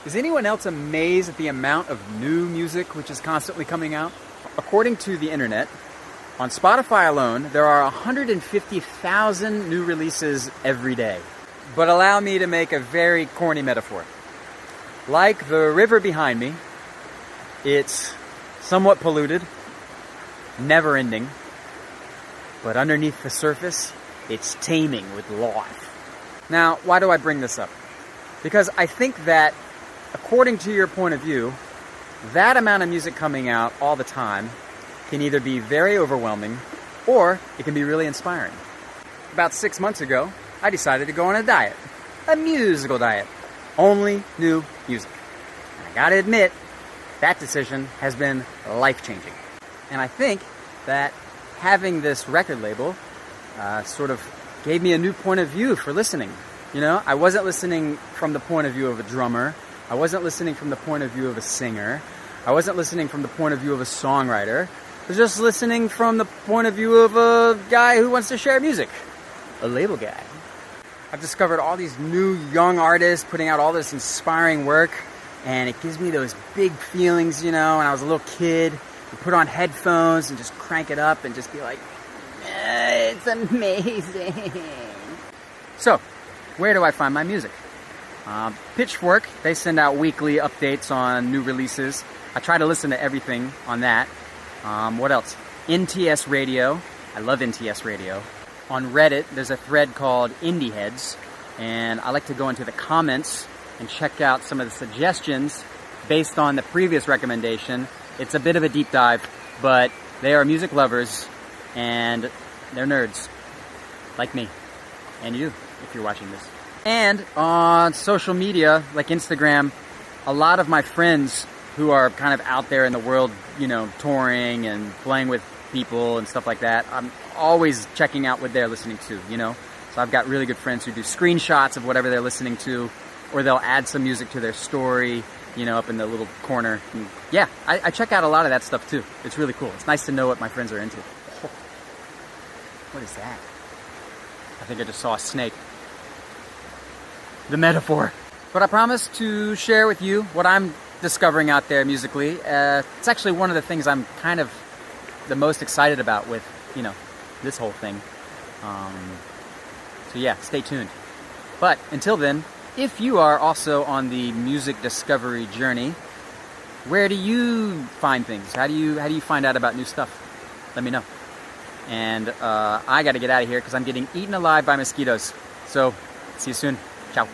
Is anyone else amazed at the amount of new music which is constantly coming out? According to the internet, on Spotify alone, there are 150,000 new releases every day. But allow me to make a very corny metaphor. Like the river behind me, it's somewhat polluted, never-ending, but underneath the surface, it's teeming with life. Now, why do I bring this up? Because I think that, according to your point of view, that amount of music coming out all the time can either be very overwhelming or it can be really inspiring. About 6 months ago, I decided to go on a diet, a musical diet, only new music. And I gotta admit, that decision has been life-changing. And I think that having this record label sort of gave me a new point of view for listening. You know, I wasn't listening from the point of view of a drummer. I wasn't listening from the point of view of a singer. I wasn't listening from the point of view of a songwriter. I was just listening from the point of view of a guy who wants to share music. A label guy. I've discovered all these new young artists putting out all this inspiring work, and it gives me those big feelings, you know, when I was a little kid. You put on headphones and just crank it up and just be like, it's amazing. So, where do I find my music? Pitchfork, they send out weekly updates on new releases. I try to listen to everything on that. What else? NTS Radio. I love NTS Radio. On Reddit, there's a thread called Indie Heads, and I like to go into the comments and check out some of the suggestions based on the previous recommendation. It's a bit of a deep dive, but they are music lovers, and they're nerds, like me, and you, if you're watching this. And on social media, like Instagram, a lot of my friends who are kind of out there in the world, you know, touring and playing with people and stuff like that, I'm always checking out what they're listening to, you know? So I've got really good friends who do screenshots of whatever they're listening to, or they'll add some music to their story, you know, up in the little corner. And yeah, I check out a lot of that stuff too. It's really cool. It's nice to know what my friends are into. Oh, what is that? I think I just saw a snake. The metaphor. But I promise to share with you what I'm discovering out there musically. It's actually one of the things I'm kind of the most excited about with, you know, this whole thing. So yeah, stay tuned. But until then, if you are also on the music discovery journey, where do you find things? How do you find out about new stuff? Let me know. And I got to get out of here because I'm getting eaten alive by mosquitoes. So see you soon. Ciao.